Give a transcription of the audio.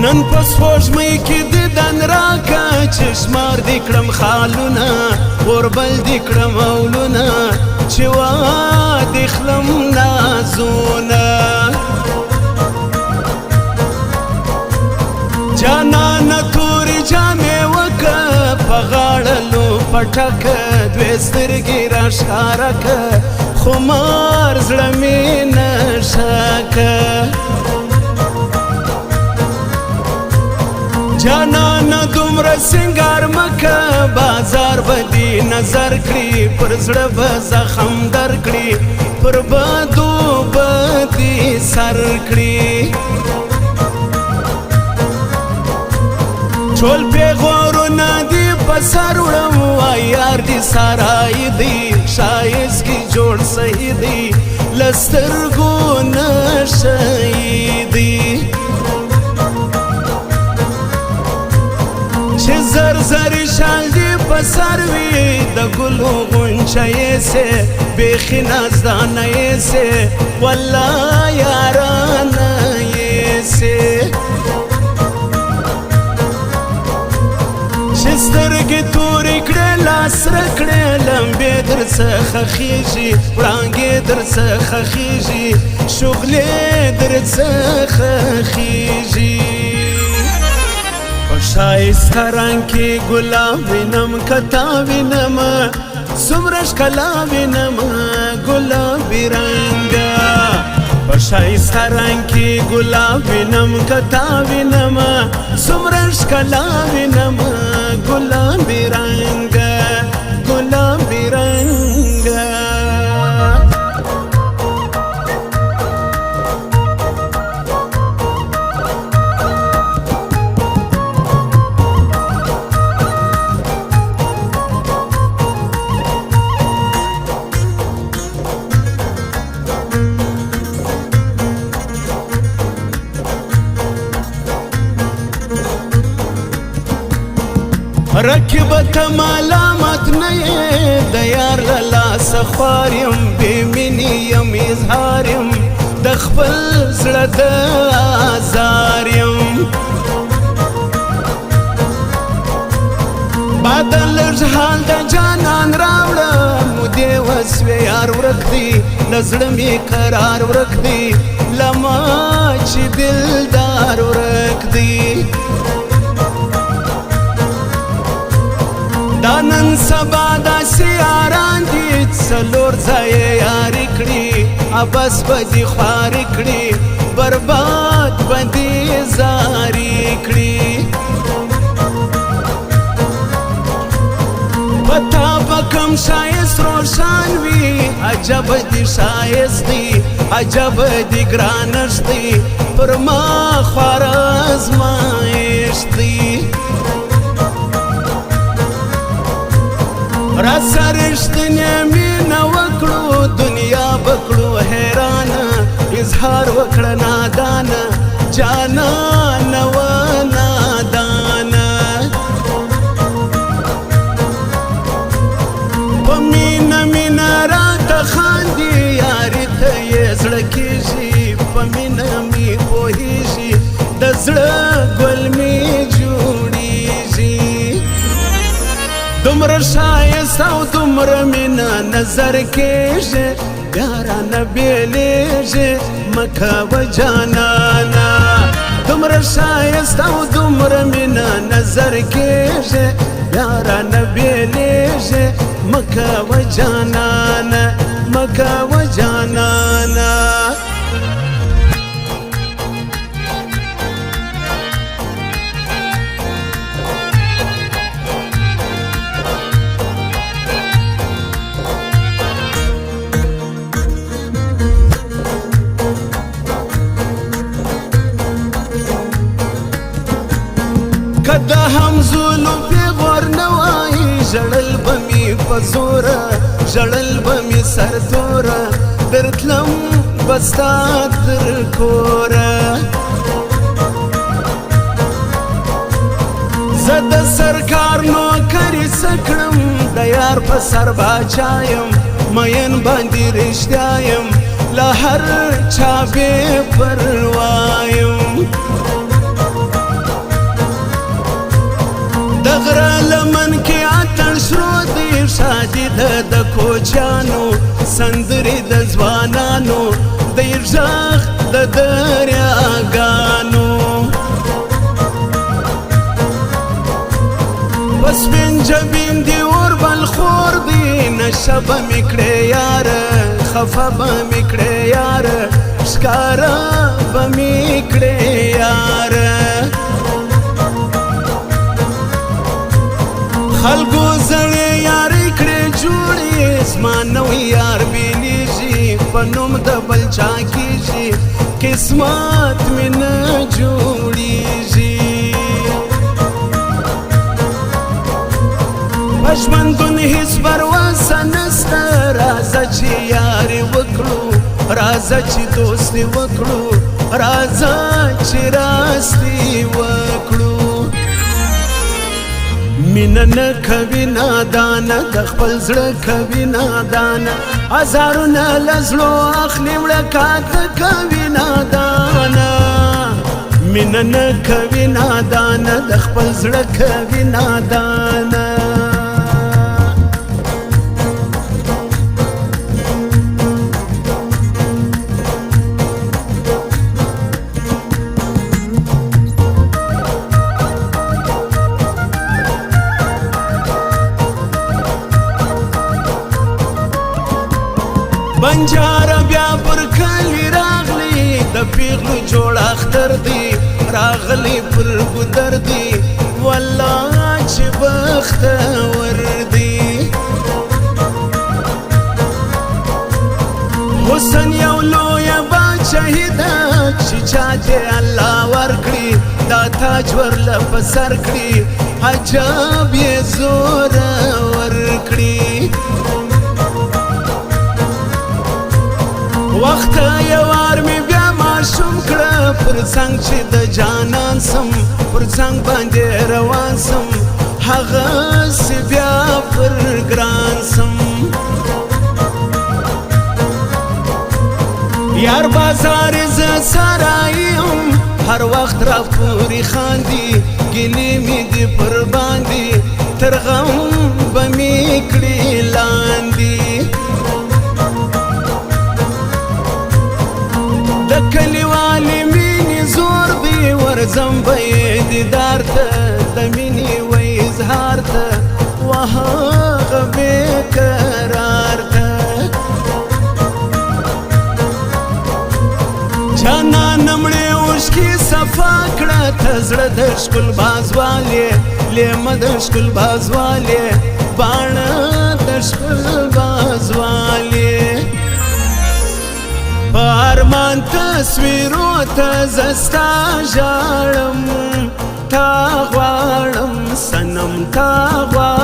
نن په سپوږمۍ کې دیدن راکه چې شمار دې کړم خالونه غوربل دې کړم اولونه چې وادې خلم نازونه جانانه تورې جامې وکه په غاړه لو پټکه دوې سترګې راښکاره که خمار زړه مې نشه که جانانه دومره سنگار مکه بازار به دې نظر کړي پر زړه به زخم در کړي پر بدو به دې سر کړي ټول پیغورونه دې په سر وړم وای یار دې سرای دی ښایست کې جوړ صحیح دی له سترګو نه شهیدي چې زر زرې شال دې په سر وي د ګلو غونچه یې سې بیخي نازدانه یې سې والله یارانه یې سې چې سترګې تورې کړې لاس رکړې لمبې در څخه خیژي وړانګې در څخه خیژي شغلې در څخه خیژي په ښایسته رنګ کې ګلاب وینم کتا وینم څومره ښکلا وینم ګلابي رنګه په ښایسته رنګ کې ګلاب وینم کتا وینم څومره ښکلا وینم ګلابي رنګه ګلابي رنګه رکبت ملامت نه د یار له لاسه خوار یم بې مینې یم اظهار یم د خپل زړه د ازار یم بعد لږ حال د جانان راوړه مودې وسوې یار ورک دی له زړه مې قرار ورک دی له ما چې دلدار ورک دی دا نن سبا داسې یاران دي څلور ځایه یاري کړي ابس به دې خواري کړي برباد به دې زاري کړي پتا به کم ښایست روښان وي عجب دې ښایست دی عجب دې ګرانښت دی پر ما خواره ازمایښت دی راسه رښتینې مینه وکړو دنیا به کړو حیرانه اظهار وکړه نادانه جانانه و نادانه په مینه مینه راته خاندي یاري ته یې زړه کېږي په مینه مې پوهېږي د زړه ګل مې جوړېږي دومره ښایست او دومره مینه نظر کېږي یارانه بېلېږي مه کوه جانانه دومره ښایست او دومره مینه نظر کېږي یارانه بېلېږي مه کوه جانانه مه کوه جانانه که د همزولو پیغور نه وای ژړل به مې په زوره ژړل به مې سرتوره درتلم به ستا تر کوره زه د سرکار نوکري څه کړم د یار په سر باچا یم مین باندې رښتیا یم له هر چا بې پروا یم دغره لمن کې اتڼ شروع دی شادي د کوچیانو سندرې د ځوانانو د غږ د دریاګانو بس من جبین دی اور بل خور دی نشه به مې کړې یاره خفه به مې کړې یاره ښکاره به مې کړې یاره خلکو زړې یارې کړې جوړې زما نوی یار بېلېږي په نوم د بل چا کېږي قسمت مې نه جوړېږي په ژوندون هېڅ پرواسه نسته راځه چې یارې وکړو راځه چې دوستي وکړو راځه چې راستي وکړو مینه نه کوي نادانه د خپل زړه کوي نادانه هزارونه له زړو اخلي وړه کاته کوي نادانه مینه نه کوي نادانه د خپل زړه کوي نادانه بنجاره بیا پر کلی راغلی د پیغلو جوړ اختر دی راغلی پر ګودر دی والله چې بختور دی حسن یو لویه باچهي ده چې چاته الله ورکړي دا تاج ورله په سر کړي عجب یې زوره ورکړي وخت یو وار مې بیا ماشوم کړه پر څنګ چې د جانان سم پر څنګ باندې روان سم هغسې بیا پر ګران سم یار بازار زه ساری یم هر وخت را پورې خاندي ګیلې مې دي پر باندې تر غم به مې کړي لاندې د کلیوالې مینې زور دی ورځم به یې دیدار ته د مینې و اظهار ته و هغه بېقرار ته جانانه مړې اوښکې صفا کړه ته زړه د ښکل بازوالې لیمه د ښکل بازوالې باڼه د ښکل بازوالې په ارمان تصویرو ته زه ستا ژاړم تا غواړم صنم تا غواړم